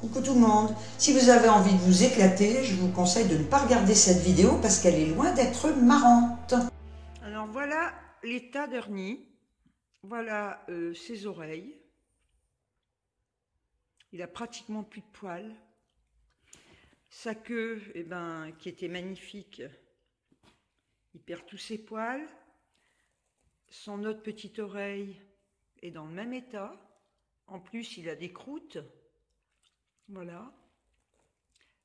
Coucou tout le monde, si vous avez envie de vous éclater, je vous conseille de ne pas regarder cette vidéo parce qu'elle est loin d'être marrante. Alors voilà l'état d'Ernie, voilà ses oreilles, il a pratiquement plus de poils, sa queue qui était magnifique, il perd tous ses poils, son autre petite oreille est dans le même état, en plus il a des croûtes. Voilà,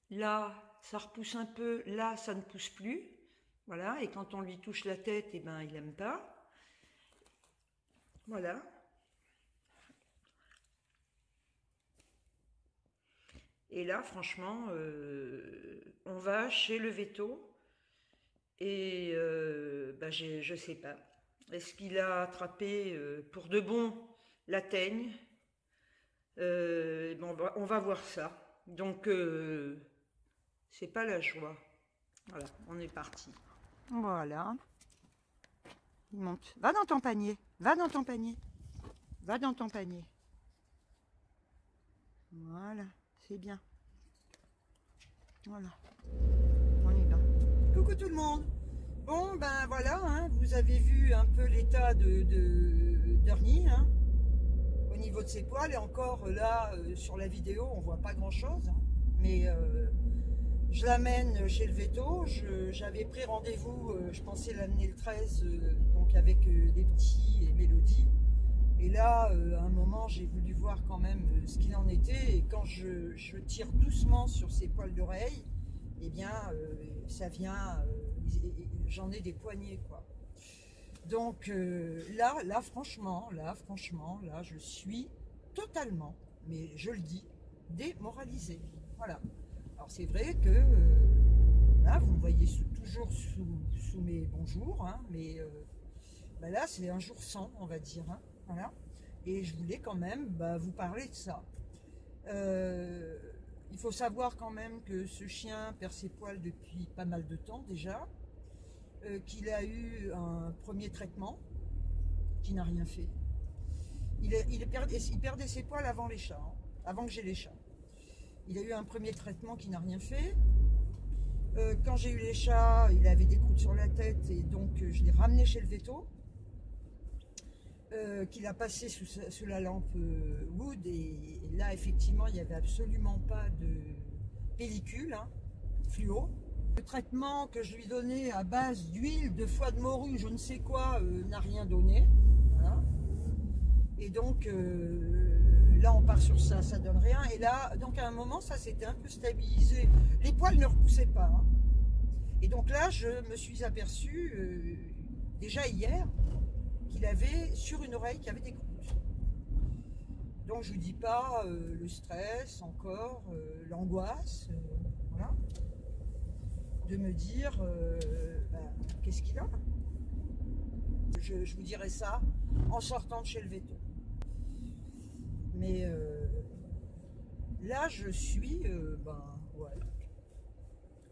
là ça repousse un peu, là ça ne pousse plus, voilà, et quand on lui touche la tête, il n'aime pas, voilà. Et là franchement, on va chez le véto, et je sais pas, est-ce qu'il a attrapé pour de bon la teigne? On va voir ça. Donc, c'est pas la joie. Voilà, on est parti. Voilà. Il monte. Va dans ton panier. Va dans ton panier. Va dans ton panier. Voilà, c'est bien. Voilà. On y va. Coucou tout le monde. Bon, voilà, hein, vous avez vu un peu l'état d'Ernie, hein. Au niveau de ses poils, et encore là sur la vidéo on voit pas grand chose, hein, mais je l'amène chez le véto. J'avais pris rendez-vous, je pensais l'amener le 13, donc avec les petits et Mélodie, et là à un moment j'ai voulu voir quand même ce qu'il en était, et quand je tire doucement sur ses poils d'oreille, et bien ça vient, j'en ai des poignets quoi. Donc là franchement, je suis totalement, mais je le dis, démoralisée. Voilà. Alors c'est vrai que là, vous me voyez toujours sous mes bonjours, hein, mais là c'est un jour sans, on va dire. Hein, voilà. Et je voulais quand même vous parler de ça. Il faut savoir quand même que ce chien perd ses poils depuis pas mal de temps déjà. Qu'il a eu un premier traitement qui n'a rien fait. Il perdait ses poils avant les chats, hein, avant que j'ai les chats. Il a eu un premier traitement qui n'a rien fait. Quand j'ai eu les chats, il avait des croûtes sur la tête, et donc je l'ai ramené chez le véto, qu'il a passé sous la lampe Wood, et là effectivement il n'y avait absolument pas de pellicule, hein, fluo. Le traitement que je lui donnais à base d'huile, de foie de morue, je ne sais quoi, n'a rien donné. Voilà. Et donc là on part sur ça, ça donne rien. Et là, donc à un moment, ça s'était un peu stabilisé. Les poils ne repoussaient pas. Hein. Et donc là, je me suis aperçu déjà hier qu'il avait sur une oreille qui avait des croûtes. Donc je ne vous dis pas le stress encore, l'angoisse, voilà. De me dire qu'est-ce qu'il a. Je vous dirai ça en sortant de chez le véto. Mais là je suis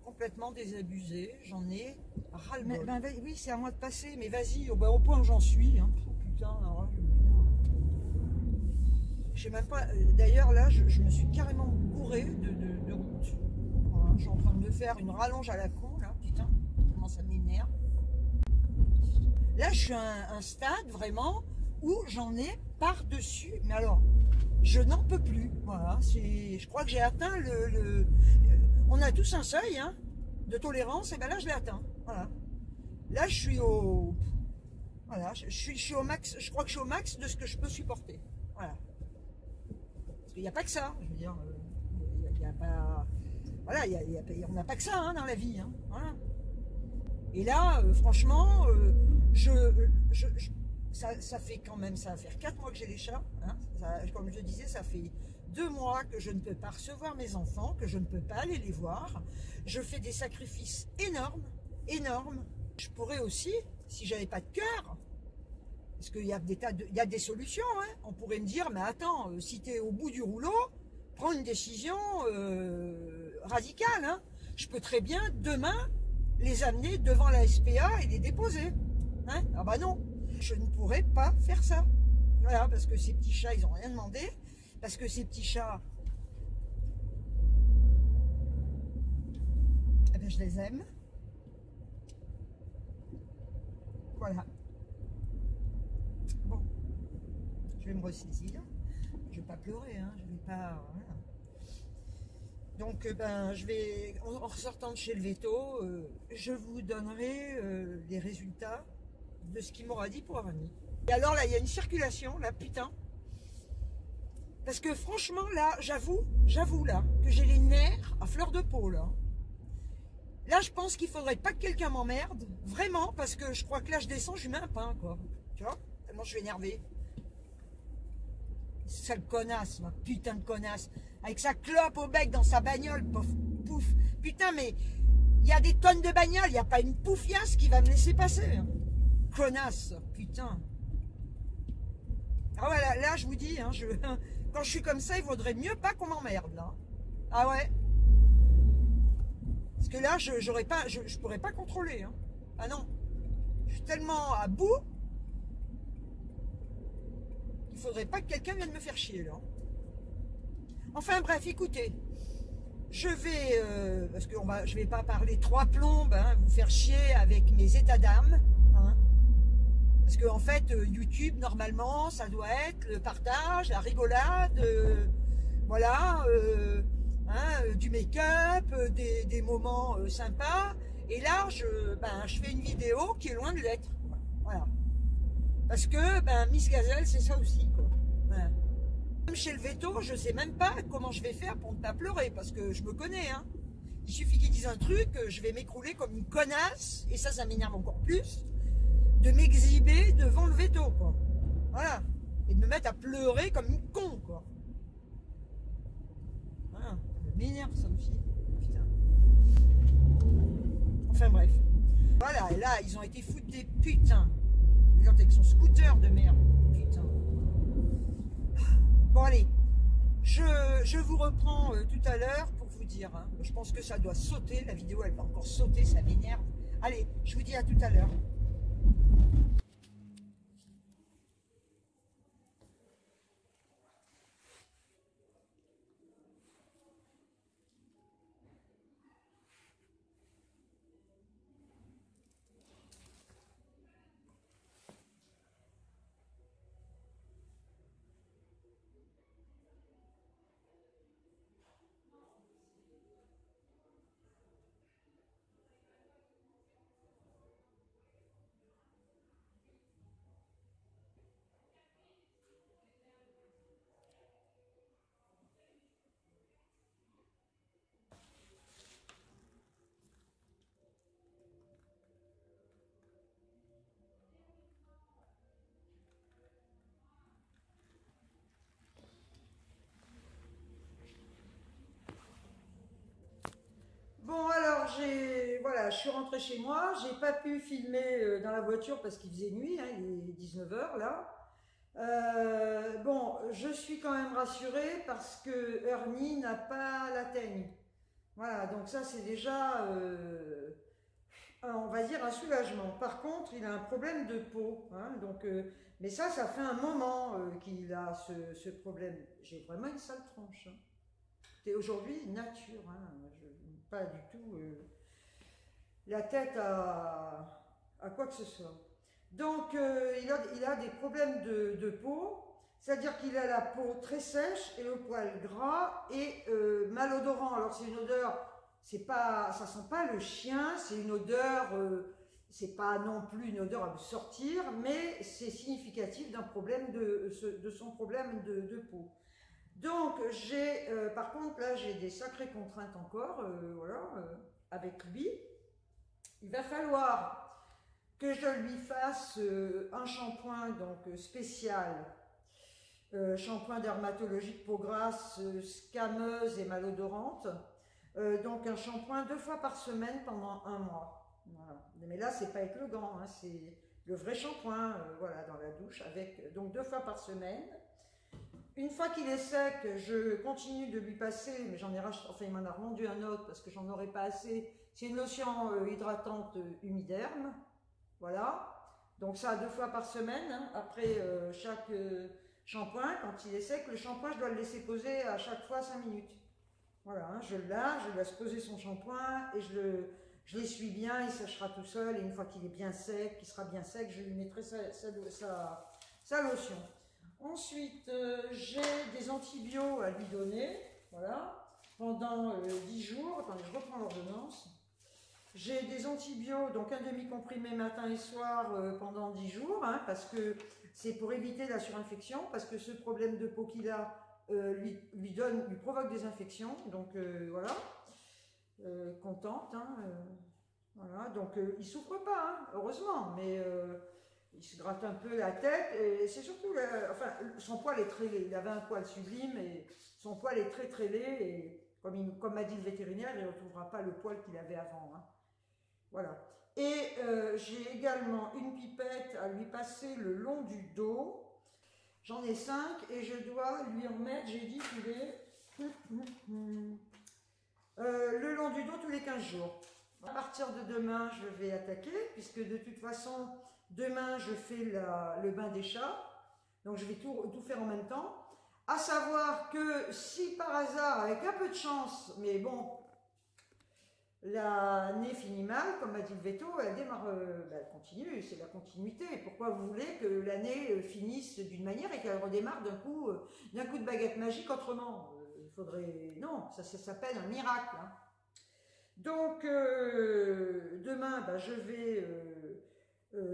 complètement désabusée, j'en ai ras-le-bol. Oui, c'est à moi de passer, mais vas-y, au point où j'en suis, hein. Oh, putain, alors, je sais même pas, d'ailleurs là je me suis carrément bourrée de route. Je suis en train de me faire une rallonge à la con, là, putain, comment ça m'énerve. Là, je suis à un stade, vraiment, où j'en ai par-dessus, mais alors, je n'en peux plus, voilà, je crois que j'ai atteint on a tous un seuil, hein, de tolérance, et là, je l'ai atteint, voilà. Là, je suis voilà, je suis au max, je crois que je suis au max de ce que je peux supporter, voilà. Parce qu'il n'y a pas que ça, je veux dire, il n'y a pas... Voilà, on n'a pas que ça hein, dans la vie. Hein, voilà. Et là, franchement, ça fait quand même, ça va faire 4 mois que j'ai les chats. Hein, comme je le disais, ça fait 2 mois que je ne peux pas recevoir mes enfants, que je ne peux pas aller les voir. Je fais des sacrifices énormes, énormes. Je pourrais aussi, si j'avais pas de cœur, parce qu'il y a des solutions. Hein, on pourrait me dire, mais attends, si tu es au bout du rouleau, prends une décision radicale. Hein. Je peux très bien demain les amener devant la SPA et les déposer. Hein. Ah bah non, je ne pourrais pas faire ça. Voilà, parce que ces petits chats, ils n'ont rien demandé. Parce que ces petits chats, je les aime. Voilà. Bon, je vais me ressaisir. Je vais pas pleurer, hein. Je vais pas. Voilà. Donc, ben, je vais, en ressortant de chez le veto, je vous donnerai les résultats de ce qu'il m'aura dit pour Arnie. Et alors là, il y a une circulation, là, putain. Parce que franchement, là, j'avoue là, que j'ai les nerfs à fleur de peau, là. Là, je pense qu'il faudrait pas que quelqu'un m'emmerde, vraiment, parce que je crois que là, je descends, je mets un pain, quoi. Tu vois, tellement je suis énervée. Sale connasse, ma putain de connasse. Avec sa clope au bec dans sa bagnole, pouf, pouf. Putain, mais il y a des tonnes de bagnoles, il n'y a pas une poufiasse qui va me laisser passer. Hein. Connasse, putain. Ah ouais, là je vous dis, hein, quand je suis comme ça, il vaudrait mieux pas qu'on m'emmerde, là. Ah ouais. Parce que là, je pourrais pas contrôler. Hein. Ah non. Je suis tellement à bout. Il faudrait pas que quelqu'un vienne me faire chier, là. Enfin bref, écoutez, je vais, parce que je vais pas parler trois plombes, hein, vous faire chier avec mes états d'âme, hein, parce que en fait, YouTube, normalement, ça doit être le partage, la rigolade, voilà, hein, du make-up, des moments sympas, et là, je fais une vidéo qui est loin de l'être, voilà. Parce que, Miss Gazelle, c'est ça aussi, quoi. Voilà. Même chez le veto, je sais même pas comment je vais faire pour ne pas pleurer, parce que je me connais, hein. Il suffit qu'ils disent un truc, je vais m'écrouler comme une connasse, et ça m'énerve encore plus, de m'exhiber devant le veto, quoi. Voilà. Et de me mettre à pleurer comme une con, quoi. Voilà. Ça m'énerve, ça aussi. Putain. Enfin bref. Voilà, et là, ils ont été foutus des putains. Avec son scooter de merde. Putain. Bon, allez. Je vous reprends tout à l'heure pour vous dire. Hein, je pense que ça doit sauter. La vidéo, elle va encore sauter. Ça m'énerve. Allez, je vous dis à tout à l'heure. Bon, alors, voilà, je suis rentrée chez moi, j'ai pas pu filmer dans la voiture parce qu'il faisait nuit, hein, il est 19 h là. Bon, je suis quand même rassurée parce que Ernie n'a pas la teigne. Voilà, donc ça c'est déjà, on va dire, un soulagement. Par contre, il a un problème de peau, hein, donc, mais ça fait un moment qu'il a ce problème. J'ai vraiment une sale tronche. Hein. Et aujourd'hui, nature, hein, pas du tout la tête à quoi que ce soit. Donc, il a des problèmes de peau, c'est-à-dire qu'il a la peau très sèche et le poil gras et malodorant. Alors, c'est une odeur, ça sent pas le chien, c'est une odeur, c'est pas non plus une odeur à me sortir, mais c'est significatif d'un problème de son problème de peau. Donc, par contre, là, j'ai des sacrées contraintes encore, voilà, avec lui. Il va falloir que je lui fasse un shampoing donc spécial, shampoing dermatologique peau grasse, scameuse et malodorante. Donc, un shampoing 2 fois par semaine pendant 1 mois. Voilà. Mais là, c'est pas avec le gant, hein, c'est le vrai shampoing, voilà, dans la douche, donc 2 fois par semaine. Une fois qu'il est sec, je continue de lui passer, mais j'en ai racheté, enfin il m'en a revendu un autre parce que j'en aurais pas assez. C'est une lotion hydratante humiderme, voilà. Donc ça 2 fois par semaine, hein. Après chaque shampoing, quand il est sec, le shampoing je dois le laisser poser à chaque fois 5 minutes. Voilà, hein, je le lave, je laisse poser son shampoing et je l'essuie bien, il séchera tout seul. Et une fois qu'il est bien sec, qu'il sera bien sec, je lui mettrai sa lotion. Ensuite, j'ai des antibiotiques à lui donner, voilà, pendant 10 jours. Attendez, je reprends l'ordonnance. J'ai des antibiotiques, donc un demi-comprimé matin et soir pendant 10 jours, hein, parce que c'est pour éviter la surinfection, parce que ce problème de peau qu'il a lui provoque des infections, donc voilà, contente, hein, voilà, donc il souffre pas, hein, heureusement, mais il se gratte un peu la tête, et c'est surtout, enfin, son poil est très laid, il avait un poil sublime, et son poil est très très laid, et comme m'a dit le vétérinaire, il ne retrouvera pas le poil qu'il avait avant, hein. Voilà. Et j'ai également une pipette à lui passer le long du dos. J'en ai 5 et je dois lui remettre, j'ai dit qu'il est le long du dos tous les 15 jours. À partir de demain, je vais attaquer, puisque de toute façon, demain, je fais le bain des chats. Donc, je vais tout faire en même temps. À savoir que si par hasard, avec un peu de chance, mais bon, l'année finit mal, comme m'a dit le veto, elle démarre, elle continue, c'est la continuité. Pourquoi vous voulez que l'année finisse d'une manière et qu'elle redémarre d'un coup de baguette magique autrement? Il faudrait... Non, ça s'appelle un miracle, hein. Donc, demain, je vais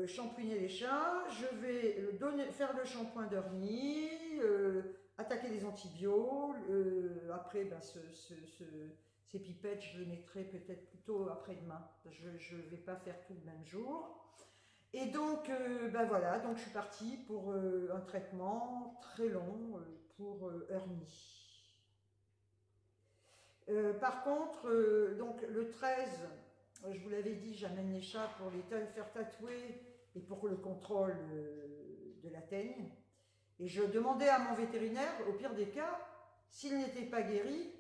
shampouiner les chats, je vais faire le shampoing d'Ernie, attaquer les antibiotiques, après, ces pipettes, je les mettrai peut-être plutôt après-demain. Je ne vais pas faire tout le même jour. Et donc, voilà, donc je suis partie pour un traitement très long pour hernie. Par contre, donc le 13, je vous l'avais dit, j'amène les chats pour les faire tatouer et pour le contrôle de la teigne. Et je demandais à mon vétérinaire, au pire des cas, s'il n'était pas guéri,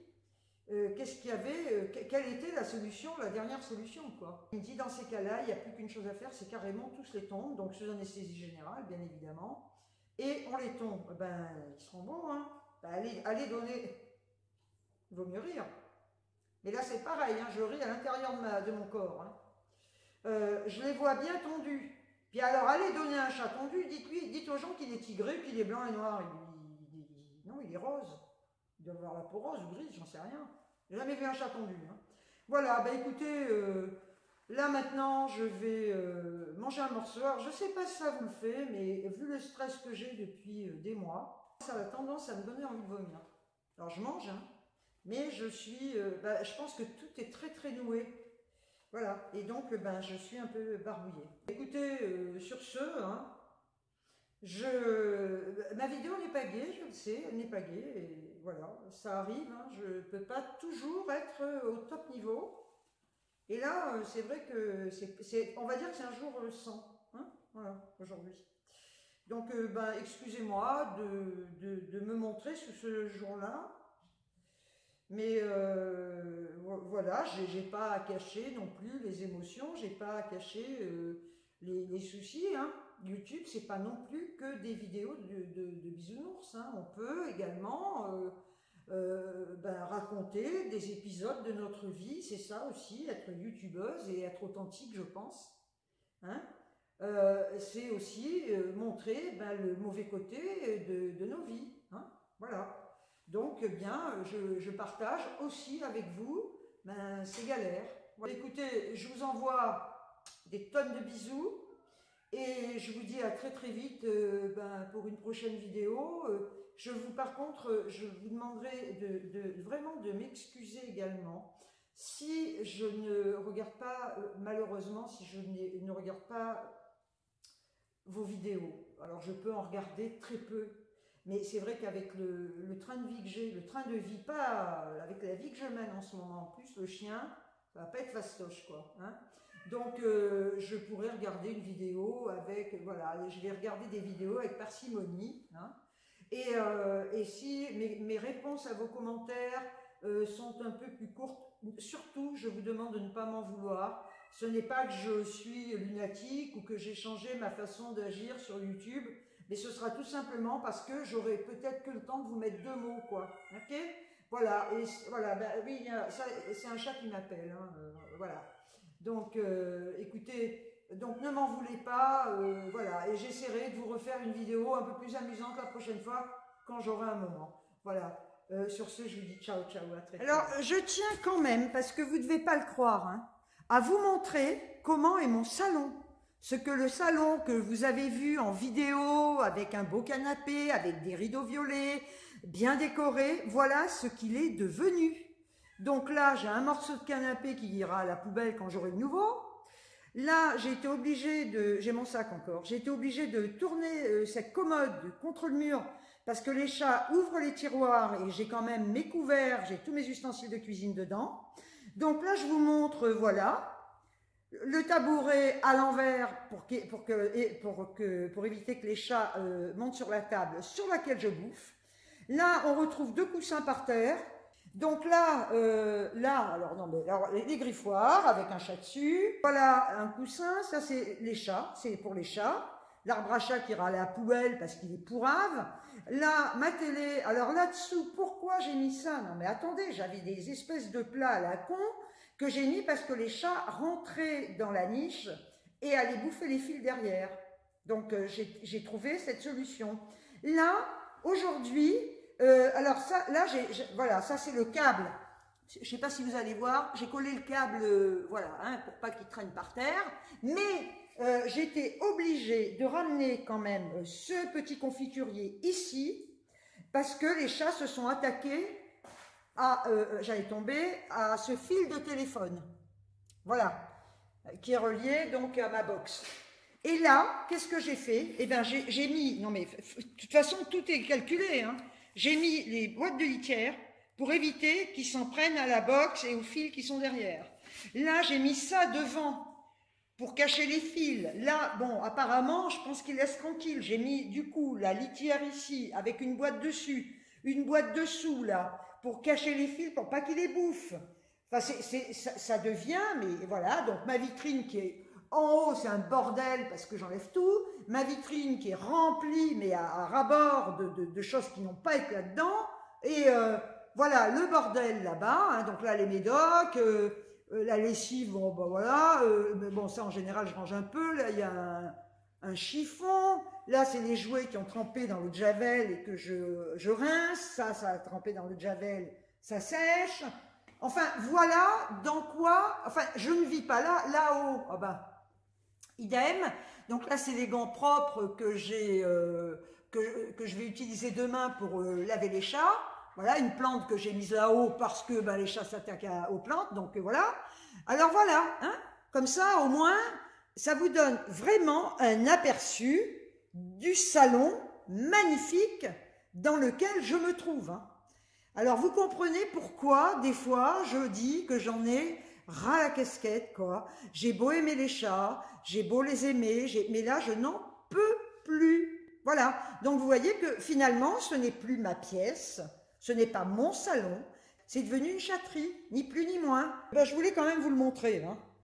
qu'est-ce qu'il y avait, quelle était la solution, la dernière solution, quoi. Il me dit, dans ces cas-là, il n'y a plus qu'une chose à faire, c'est carrément tous les tondre, donc sous anesthésie générale, bien évidemment, et on les tombe. Ils seront bons, hein. Allez donner, il vaut mieux rire. Mais là, c'est pareil, hein, je ris à l'intérieur de mon corps, hein. Je les vois bien tondus. Puis alors, allez donner un chat tondu, dites aux gens qu'il est tigré, qu'il est blanc et noir. Non, il est rose. Il doit avoir la peau rose ou grise, j'en sais rien. J'ai jamais vu un chat tondu, hein. Voilà, écoutez, là maintenant, je vais manger un morceau. Alors, je ne sais pas si ça vous le fait, mais vu le stress que j'ai depuis des mois, ça a tendance à me donner envie de vomir. Alors, je mange, hein, mais je pense que tout est très très noué. Voilà, et donc je suis un peu barbouillée. Écoutez, sur ce, hein, ma vidéo n'est pas gaie, je le sais, elle n'est pas gaie, et voilà, ça arrive, hein, je ne peux pas toujours être au top niveau. Et là, c'est vrai que on va dire que c'est un jour sans, hein, voilà, aujourd'hui. Donc, excusez-moi de me montrer sous ce jour-là. Mais voilà, j'ai pas à cacher non plus les émotions, j'ai pas à cacher les soucis, hein. YouTube, c'est pas non plus que des vidéos de bisounours, hein. On peut également raconter des épisodes de notre vie, c'est ça aussi, être youtubeuse et être authentique, je pense, hein. C'est aussi montrer le mauvais côté de nos vies, hein. Voilà. Donc, je partage aussi avec vous ces galères. Voilà. Écoutez, je vous envoie des tonnes de bisous et je vous dis à très très vite pour une prochaine vidéo. Par contre, je vous demanderai vraiment de m'excuser également si je ne regarde pas, malheureusement, si je ne regarde pas vos vidéos. Alors, je peux en regarder très peu. Mais c'est vrai qu'avec le train de vie que j'ai, le train de vie, pas avec la vie que je mène en ce moment, en plus le chien, ça va pas être fastoche, quoi, hein. Donc je pourrais regarder une vidéo avec, voilà, je vais regarder des vidéos avec parcimonie, hein. Et si mes réponses à vos commentaires sont un peu plus courtes, surtout je vous demande de ne pas m'en vouloir. Ce n'est pas que je suis lunatique ou que j'ai changé ma façon d'agir sur YouTube, mais ce sera tout simplement parce que j'aurai peut-être que le temps de vous mettre 2 mots, quoi. Ok? Voilà, et voilà, ben, oui, c'est un chat qui m'appelle, hein, voilà. Donc, écoutez, donc ne m'en voulez pas, voilà, et j'essaierai de vous refaire une vidéo un peu plus amusante la prochaine fois, quand j'aurai un moment. Voilà, sur ce, je vous dis ciao, ciao, à très vite. Alors, je tiens quand même, parce que vous ne devez pas le croire, hein, à vous montrer comment est mon salon. Ce que le salon que vous avez vu en vidéo, avec un beau canapé, avec des rideaux violets, bien décoré, voilà ce qu'il est devenu. Donc là, j'ai un morceau de canapé qui ira à la poubelle quand j'aurai le nouveau. Là, j'ai été obligée de... J'ai mon sac encore. J'ai été obligée de tourner cette commode contre le mur parce que les chats ouvrent les tiroirs et j'ai quand même mes couverts, j'ai tous mes ustensiles de cuisine dedans. Donc là, je vous montre, voilà, le tabouret à l'envers pour éviter que les chats montent sur la table sur laquelle je bouffe. Là, on retrouve 2 coussins par terre. Donc là, alors les griffoirs avec un chat dessus. Voilà un coussin, ça c'est les chats, c'est pour les chats. L'arbre à chat qui ira à la poubelle parce qu'il est pourrave. Là, ma télé, alors là-dessous, pourquoi j'ai mis ça? Non mais attendez, j'avais des espèces de plats à la con que j'ai mis parce que les chats rentraient dans la niche et allaient bouffer les fils derrière. Donc j'ai trouvé cette solution. Là, aujourd'hui, alors ça, là, voilà, ça c'est le câble. Je ne sais pas si vous allez voir, j'ai collé le câble, voilà, hein, pour pas qu'il traîne par terre. Mais j'étais obligée de ramener quand même ce petit confiturier ici, parce que les chats se sont attaqués à, j'allais tomber, à ce fil de téléphone. Voilà, qui est relié donc à ma box. Et là, qu'est-ce que j'ai fait? Eh bien, j'ai mis, non mais, de toute façon, tout est calculé, hein. J'ai mis les boîtes de litière pour éviter qu'ils s'en prennent à la box et aux fils qui sont derrière. Là, j'ai mis ça devant pour cacher les fils. Là, bon, apparemment, je pense qu'ils laissent tranquille. J'ai mis, du coup, la litière ici, avec une boîte dessus, une boîte dessous, là, pour cacher les fils, pour pas qu'ils les bouffent. Enfin, ça devient, mais voilà, donc ma vitrine qui est... En haut, c'est un bordel parce que j'enlève tout. Ma vitrine qui est remplie, mais à ras-bord de choses qui n'ont pas été là-dedans. Et voilà, le bordel là-bas. Hein, donc là, les médocs, la lessive, bon, ben voilà. Mais bon, ça, en général, je range un peu. Là, il y a un chiffon. Là, c'est les jouets qui ont trempé dans l'eau de Javel et que je rince. Ça a trempé dans l'eau de Javel, ça sèche. Enfin, voilà dans quoi... Enfin, je ne vis pas là. Là-haut, oh ben... idem, donc là c'est les gants propres que je vais utiliser demain pour laver les chats. Voilà, une plante que j'ai mise là-haut parce que ben, les chats s'attaquent aux plantes, donc voilà. Alors voilà, hein, comme ça au moins, ça vous donne vraiment un aperçu du salon magnifique dans lequel je me trouve. Hein. Alors vous comprenez pourquoi des fois je dis que j'en ai ras la casquette, quoi. J'ai beau aimer les chats, j'ai beau les aimer, mais là, je n'en peux plus. Voilà. Donc, vous voyez que finalement, ce n'est plus ma pièce, ce n'est pas mon salon, c'est devenu une chatterie, ni plus ni moins. Ben, je voulais quand même vous le montrer, hein.